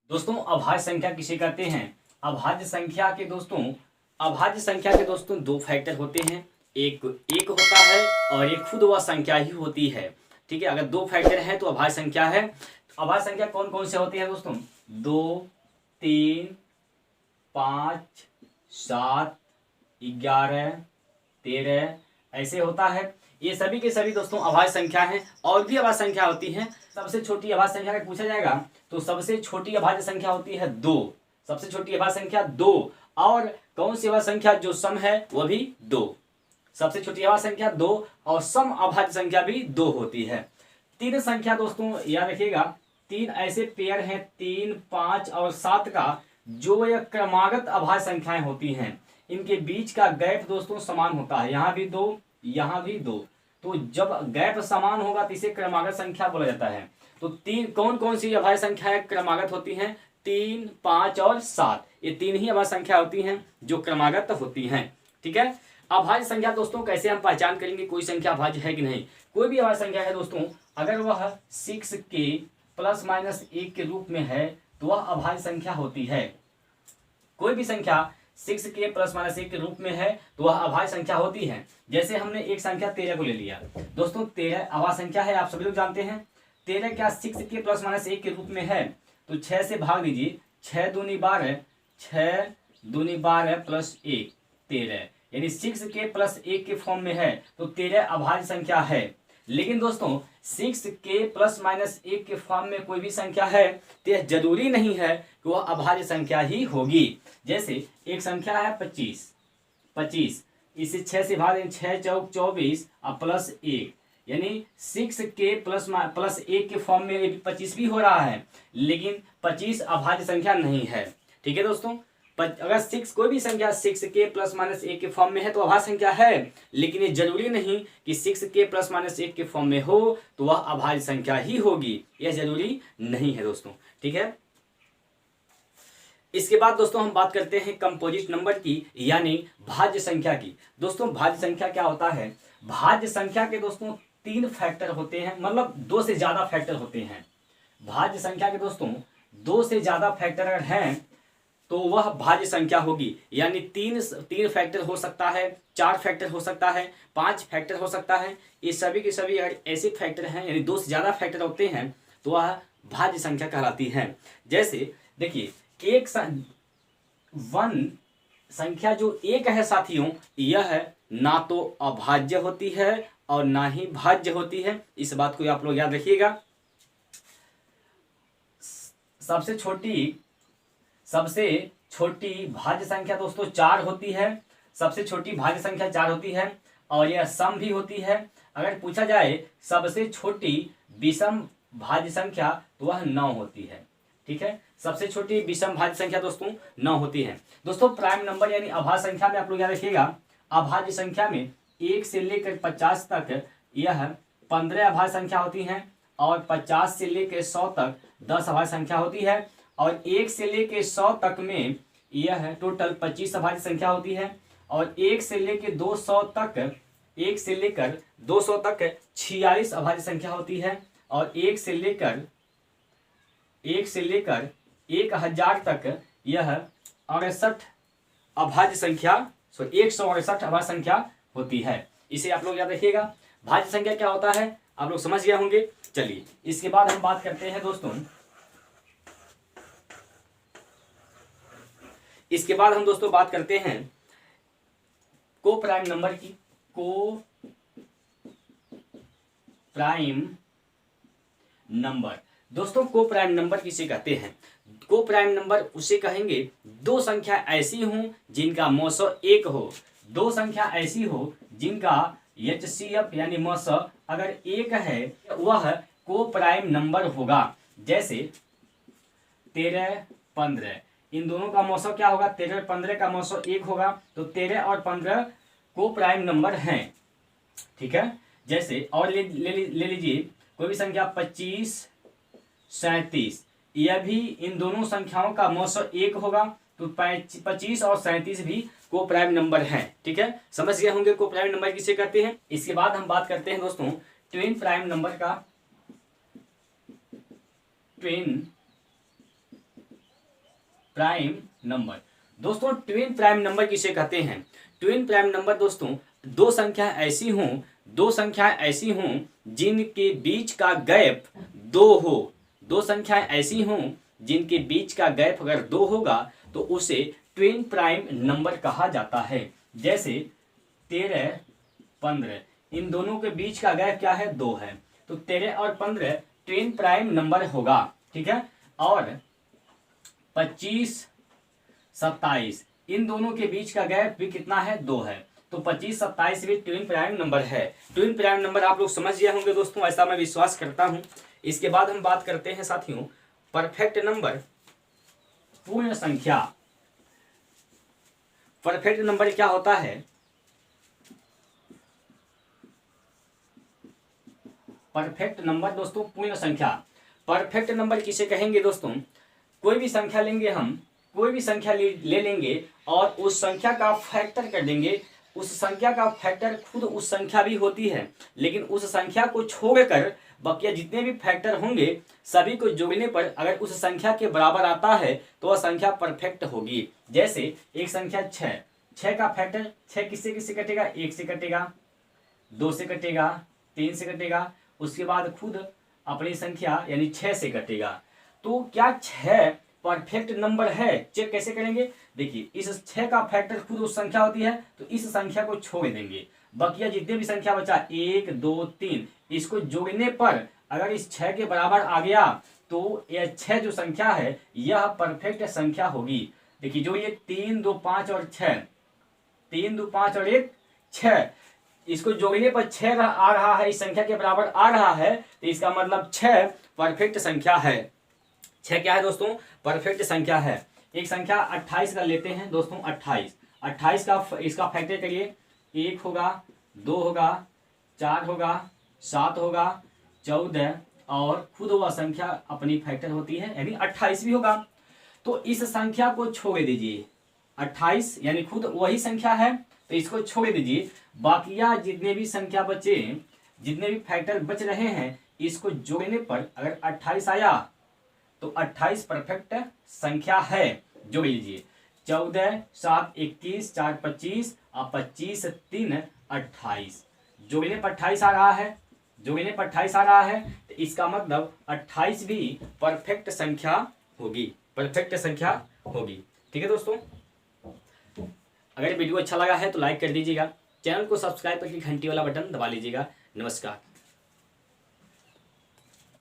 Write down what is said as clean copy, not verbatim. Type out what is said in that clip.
दोस्तों अभाज्य संख्या किसे कहते हैं? अभाज्य संख्या के दोस्तों दो फैक्टर होते हैं। एक एक होता है और एक खुद वह संख्या ही होती है। ठीक है, अगर दो फैक्टर हैं तो अभाज्य संख्या है। अभाज्य संख्या कौन कौन से होती है दोस्तों? 2, 3, 5, 7, 11, 13 ऐसे होता है। ये सभी के सभी दोस्तों अभाज्य संख्या हैं। और भी अभाज्य संख्या होती है। सबसे छोटी अभाज्य संख्या का पूछा जाएगा तो सबसे छोटी अभाज्य संख्या होती है 2। सबसे छोटी अभाज्य संख्या 2। और कौन सी अभाज्य संख्या जो सम है वह भी 2। सबसे छोटी अभाज्य संख्या 2 और सम अभाज्य संख्या भी 2 होती है। तीन संख्या दोस्तों याद रखिएगा, तीन ऐसे पेयर हैं 3, 5 और 7 का, जो यह क्रमागत अभाज्य संख्याएं होती हैं। इनके बीच का गैप दोस्तों समान होता है, यहाँ भी 2, यहाँ भी 2। तो जब गैप समान होगा तो इसे क्रमागत संख्या बोला जाता है। तो तीन कौन कौन सी अभाज्य संख्याएं क्रमागत होती हैं? 3, 5 और 7। ये तीन ही अभाज्य संख्या होती हैं जो क्रमागत होती हैं। ठीक है, अभाज्य संख्या दोस्तों कैसे हम पहचान करेंगे कोई संख्या अभाज्य है कि नहीं? कोई भी अभाज्य संख्या है दोस्तों, अगर वह 6k ±1 के रूप में है तो वह अभाज्य संख्या होती है। कोई भी संख्या 6k ±1 के रूप में है तो वह अभाज्य संख्या होती है। जैसे हमने एक संख्या 13 को ले लिया दोस्तों, 13 अभाज्य संख्या है, आप सभी लोग जानते हैं। 13 क्या 6k ±1 के रूप में है? तो 6 से भाग दीजिए, 6 दूनी 12, 6 दूनी 12 प्लस 1 13, यानी 6k +1 के फॉर्म में है तो 13 अभाज्य संख्या है। लेकिन दोस्तों 6k ±1 के फॉर्म में कोई भी संख्या है तो यह जरूरी नहीं है कि वह अभाज्य संख्या ही होगी। जैसे एक संख्या है 25, इसे 6 से भाग दें, 6 चौक 24 और प्लस 1, यानी 6k +1 के फॉर्म में 25 भी हो रहा है, लेकिन 25 अभाज्य संख्या नहीं है। ठीक है दोस्तों, अगर 6 कोई भी संख्या 6k ±1 के फॉर्म में है तो अभाज्य संख्या है, लेकिन ये जरूरी नहीं कि 6k ±1 के फॉर्म में हो तो वह अभाज्य संख्या ही होगी, यह जरूरी नहीं है दोस्तों। ठीक है, इसके बाद दोस्तों हम बात करते हैं कंपोजिट नंबर की, यानी भाज्य संख्या की। दोस्तों भाज्य संख्या क्या होता है? भाज्य संख्या के दोस्तों 3 फैक्टर होते हैं, मतलब 2 से ज्यादा फैक्टर होते हैं। भाज्य संख्या के दोस्तों 2 से ज्यादा फैक्टर अगर हैं तो वह भाज्य संख्या होगी। यानी 3 फैक्टर हो सकता है, 4 फैक्टर हो सकता है, 5 फैक्टर हो सकता है। ये सभी के सभी अगर ऐसे फैक्टर हैं, यानी 2 से ज्यादा फैक्टर होते हैं तो वह भाज्य संख्या कहलाती है। जैसे देखिए, वन संख्या जो एक है साथियों, यह ना तो अभाज्य होती है और ना ही भाज्य होती है। इस बात को आप लोग याद रखिएगा। सबसे छोटी भाज्य संख्या दोस्तों 4 होती है। सबसे छोटी भाज्य संख्या 4 होती है और यह सम भी होती है। अगर पूछा जाए सबसे छोटी विषम भाज्य संख्या तो वह 9 होती है। ठीक है, सबसे छोटी विषम भाज्य संख्या दोस्तों 9 होती है। दोस्तों प्राइम नंबर यानी अभाज्य संख्या में आप लोग याद रखिएगा, अभाज्य संख्या में 1 से लेकर 50 तक यह 15 अभाज्य संख्या होती हैं, और 50 से लेकर 100 तक 10 अभाज्य संख्या होती है, और 1 से लेकर 100 तक में यह टोटल 25 अभाज्य संख्या होती है, और 1 से लेकर 200 तक 46 अभाज्य संख्या होती है, और 1 से लेकर 1000 तक यह 168 अभाज्य संख्या होती है। इसे आप लोग याद रखिएगा। भाज्य संख्या क्या होता है आप लोग समझ गए होंगे। चलिए इसके बाद हम बात करते हैं दोस्तों, बात करते हैं को प्राइम नंबर की। को प्राइम नंबर दोस्तों, को प्राइम नंबर किसे कहते हैं? को प्राइम नंबर उसे कहेंगे दो संख्या ऐसी हो जिनका मौसा 1 हो। दो संख्या ऐसी हो जिनका HCF यानी मौसा अगर 1 है वह को प्राइम नंबर होगा। जैसे 13, 15, इन दोनों का मौसा क्या होगा? 13 और 15 का मौसा 1 होगा, तो 13 और 15 को प्राइम नंबर हैं। ठीक है, जैसे और ले लीजिए कोई भी संख्या 25, 37, यह भी इन दोनों संख्याओं का मौसा 1 होगा, तो 25 और 37 भी को प्राइम नंबर हैं। ठीक है, समझ गए होंगे को प्राइम नंबर किसे कहते हैं। इसके बाद हम बात करते हैं दोस्तों ट्विन प्राइम नंबर का। Twin prime number. दोस्तों ट्विन प्राइम नंबर किसे कहते हैं? ट्विन प्राइम नंबर दोस्तों दो संख्याएं ऐसी हों जिनके बीच का गैप 2 हो। दो संख्याएं ऐसी हों जिनके बीच का गैप अगर 2 होगा तो उसे ट्विन प्राइम नंबर कहा जाता है। जैसे 13, 15, इन दोनों के बीच का गैप क्या है? 2 है, तो 13 और 15 ट्विन प्राइम नंबर होगा। ठीक है, और 25, 27 इन दोनों के बीच का गैप भी कितना है? 2 है, तो 25, 27 भी ट्विन प्राइम नंबर है। ट्विन प्राइम नंबर आप लोग समझ गए होंगे दोस्तों, ऐसा मैं विश्वास करता हूं। इसके बाद हम बात करते हैं साथियों परफेक्ट नंबर, पूर्ण संख्या। परफेक्ट नंबर क्या होता है? परफेक्ट नंबर दोस्तों पूर्ण संख्या। परफेक्ट नंबर किसे कहेंगे दोस्तों? कोई भी संख्या लेंगे हम, कोई भी संख्या ले लेंगे और उस संख्या का फैक्टर कर देंगे। उस संख्या का फैक्टर खुद उस संख्या भी होती है, लेकिन उस संख्या को छोड़कर बाकी जितने भी फैक्टर होंगे सभी को जोड़ने पर अगर उस संख्या के बराबर आता है तो वह संख्या परफेक्ट होगी। जैसे एक संख्या 6, 6 का फैक्टर 6 किससे किससे कटेगा? 1 से कटेगा, 2 से कटेगा, 3 से कटेगा, उसके बाद खुद अपनी संख्या यानी 6 से कटेगा। तो क्या 6 परफेक्ट नंबर है? चेक कैसे करेंगे? देखिए इस 6 का फैक्टर खुद उस संख्या होती है, तो इस संख्या को छोड़ देंगे। बकिया जितने भी संख्या बचा 1, 2, 3 इसको जोड़ने पर अगर इस 6 के बराबर आ गया तो यह 6 जो संख्या है यह परफेक्ट संख्या होगी। देखिए जो ये 3, 2, 5 और 6, 3, 2, 5 और 1, 6 इसको जोड़ने पर 6 आ रहा है, इस संख्या के बराबर आ रहा है, तो इसका मतलब 6 परफेक्ट संख्या है। 6 क्या है दोस्तों? परफेक्ट संख्या है। एक संख्या 28 का लेते हैं दोस्तों। 28 का इसका फैक्टर करिए। 1 होगा, 2 होगा, 4 होगा, 7 होगा, 14 और खुद वह संख्या अपनी फैक्टर होती है यानी 28 भी होगा। तो इस संख्या को छोड़ दीजिए। 28 यानी खुद वही संख्या है, तो इसको छोड़ दीजिए। बाकिया जितने भी संख्या बचे, जितने भी फैक्टर बच रहे हैं, इसको जोड़ने पर अगर 28 आया तो 28 परफेक्ट संख्या है। जोड़ लीजिए। 14, 7, 21, 4, 25 और 25, 3, 28। जोड़ने पर 28 आ रहा है, जोड़ने पर 28 आ रहा है, तो इसका मतलब 28 भी परफेक्ट संख्या होगी, परफेक्ट संख्या होगी। ठीक है दोस्तों, अगर वीडियो अच्छा लगा है तो लाइक कर दीजिएगा, चैनल को सब्सक्राइब करके घंटी वाला बटन दबा लीजिएगा। नमस्कार।